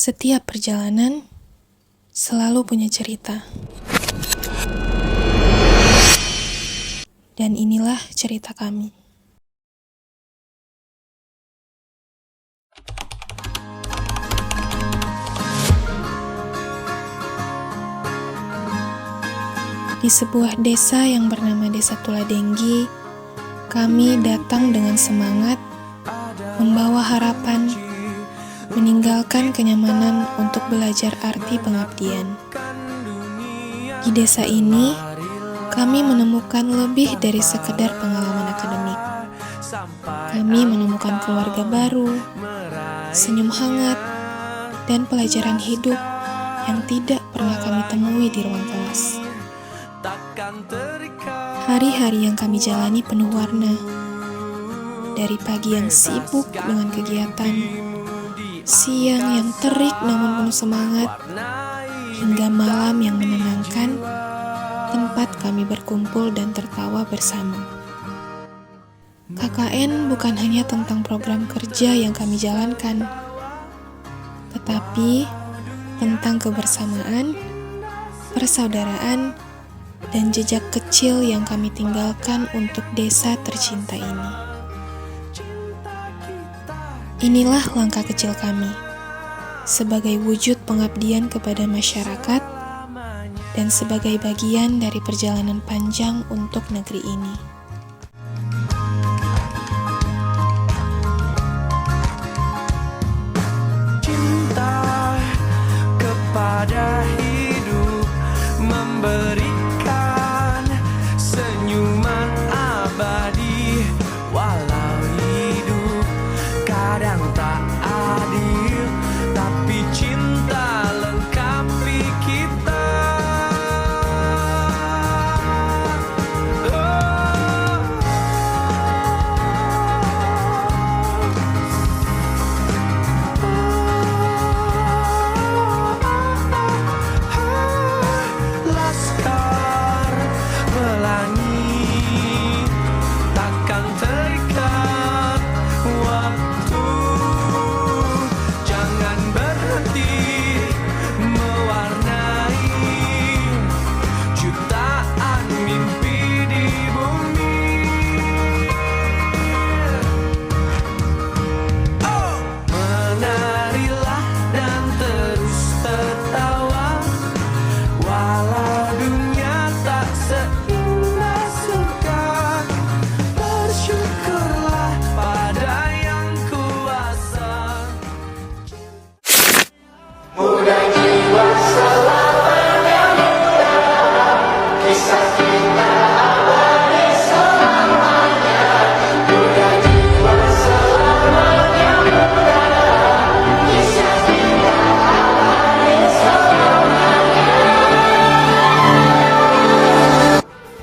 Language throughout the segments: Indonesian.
Setiap perjalanan selalu punya cerita. Dan inilah cerita kami. Di sebuah desa yang bernama Desa Tuladenggi, kami datang dengan semangat, membawa harapan, meninggalkan kenyamanan untuk belajar arti pengabdian. Di desa ini, kami menemukan lebih dari sekedar pengalaman akademik. Kami menemukan keluarga baru, senyum hangat, dan pelajaran hidup yang tidak pernah kami temui di ruang kelas. Hari-hari yang kami jalani penuh warna. Dari pagi yang sibuk dengan kegiatan, siang yang terik namun penuh semangat, hingga malam yang menenangkan, tempat kami berkumpul dan tertawa bersama. KKN bukan hanya tentang program kerja yang kami jalankan, tetapi tentang kebersamaan, persaudaraan, dan jejak kecil yang kami tinggalkan untuk desa tercinta ini. Inilah langkah kecil kami, sebagai wujud pengabdian kepada masyarakat dan sebagai bagian dari perjalanan panjang untuk negeri ini. Cinta kepada hidup memberikan senyuman abadi, walau hidup kadang tak adil, tapi cinta lengkapi kita. Laskar pelangi takkan terikat waktu, jangan berhenti mewarnai jutaan mimpi di bumi. Oh, menarilah dan terus tertawa, walau dunia tak seindah surga. Bersyukurlah pada yang kuasa. Muda jiwa selamanya muda, kisah kita abadi selamanya. Muda jiwa selamanya muda, kisah kita abadi selamanya.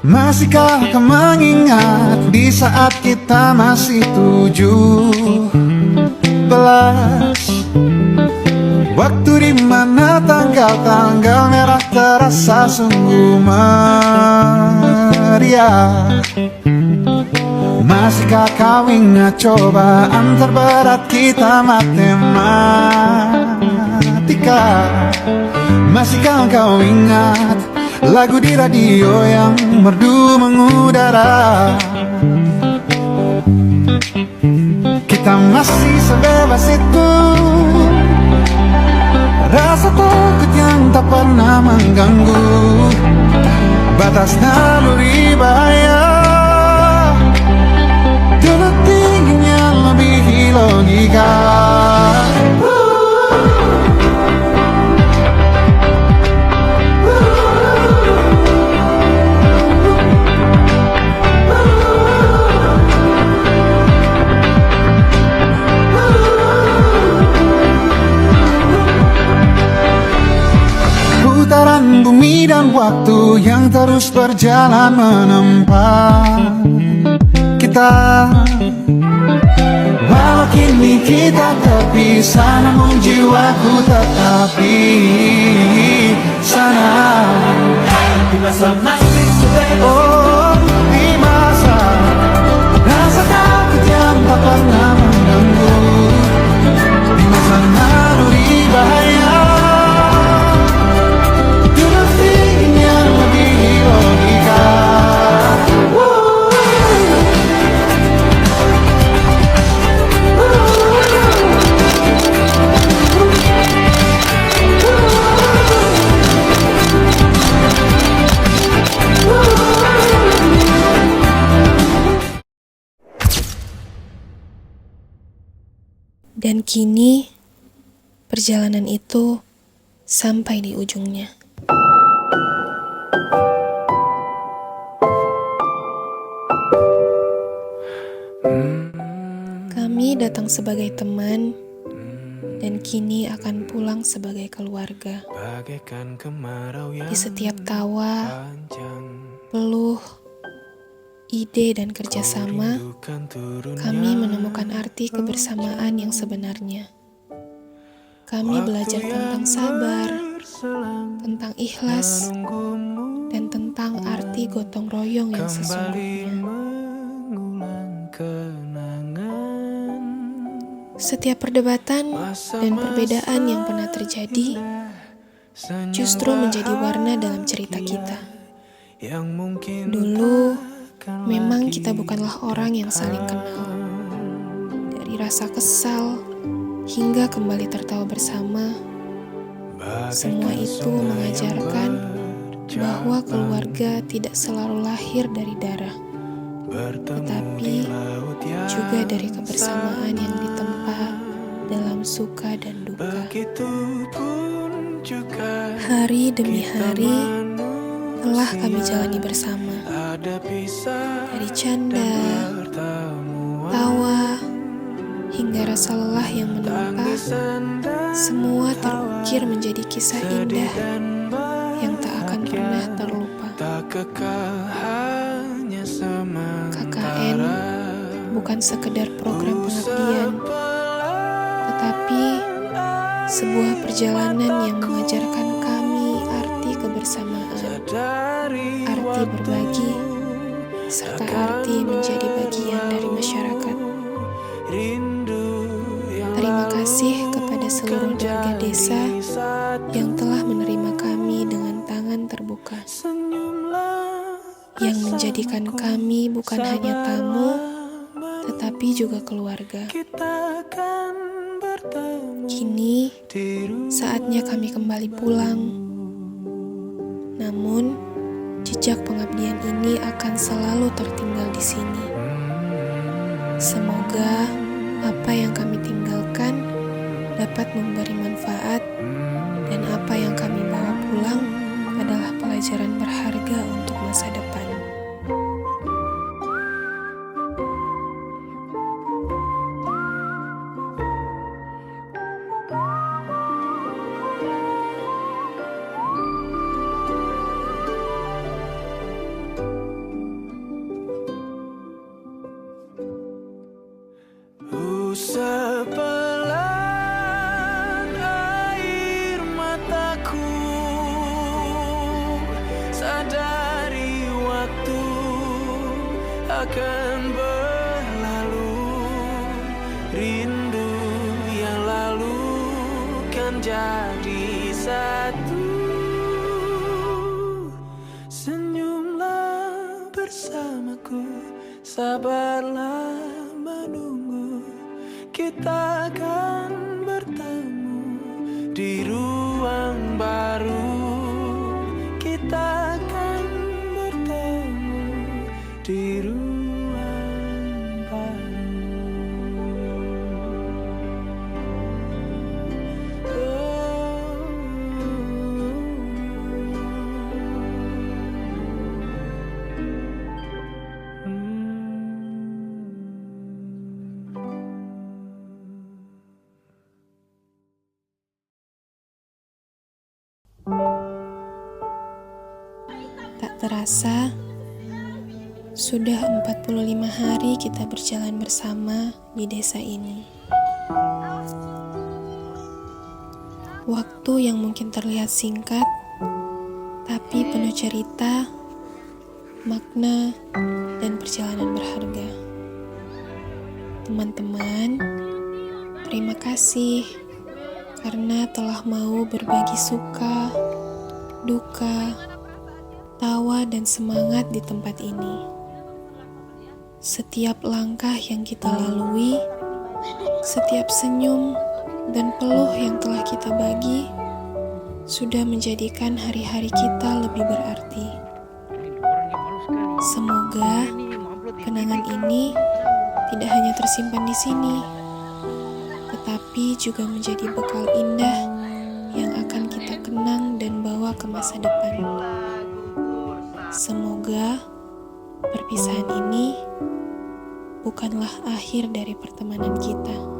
Masihkah kau mengingat di saat kita masih 17? Waktu di mana tanggal-tanggal merah terasa sungguh meriah. Masihkah kau ingat cobaan terberat kita matematika? Masihkah kau ingat lagu di radio yang merdu mengudara? Kita masih sebebas itu, rasa takut yang tak pernah mengganggu, batas naluri bahaya, dulu tingginya lebih logika. Putaran bumi dan waktu yang terus berjalan menempa kita. Walau kini kita terpisah, namun jiwaku tetap di sana. Di masa masih sebebas, oh di masa rasa takut yang tak pernah mengganggu, di masa naluri bahaya. Kini, perjalanan itu sampai di ujungnya. Kami datang sebagai teman, dan kini akan pulang sebagai keluarga. Di setiap tawa, peluh, ide dan kerjasama, kami menemukan arti kebersamaan yang sebenarnya. Kami belajar tentang sabar, tentang ikhlas, dan tentang arti gotong royong yang sesungguhnya. Setiap perdebatan dan perbedaan yang pernah terjadi justru menjadi warna dalam cerita kita. Dulu, memang kita bukanlah orang yang saling kenal. Dari rasa kesal hingga kembali tertawa bersama, semua itu mengajarkan bahwa keluarga tidak selalu lahir dari darah, tetapi juga dari kebersamaan yang ditempa dalam suka dan duka. Hari demi hari telah kami jalani bersama. Dari canda, tawa, hingga rasa lelah yang menimpa, semua terukir menjadi kisah indah yang tak akan pernah terlupa. KKN bukan sekedar program pengabdian, tetapi sebuah perjalanan yang mengajarkan kami arti kebersamaan, arti berbagi, serta arti menjadi bagian dari masyarakat. Terima kasih kepada seluruh warga desa yang telah menerima kami dengan tangan terbuka, yang menjadikan kami bukan hanya tamu, tetapi juga keluarga. Kini, saatnya kami kembali pulang. Namun, jejak pengabdian ini akan selalu tertinggal di sini. Semoga apa yang kami tinggalkan dapat memberi manfaat, dan apa yang kami bawa pulang adalah pelajaran berharga untuk masa depan. Sepelan air mataku, sadari waktu akan berlalu. Rindu yang lalu kan jadi satu. Senyumlah bersamaku, sabarlah menunggu. Kita akan bertemu di ruang baru. Kita akan bertemu di ruang baru. Tak terasa, sudah 45 hari kita berjalan bersama di desa ini. Waktu yang mungkin terlihat singkat, tapi penuh cerita, makna, dan perjalanan berharga. Teman-teman, terima kasih karena telah mau berbagi suka, duka, tawa dan semangat di tempat ini. Setiap langkah yang kita lalui, setiap senyum dan peluh yang telah kita bagi, sudah menjadikan hari-hari kita lebih berarti. Semoga kenangan ini tidak hanya tersimpan di sini, tetapi juga menjadi bekal indah yang akan kita kenang dan bawa ke masa depan. Semoga perpisahan ini bukanlah akhir dari pertemanan kita.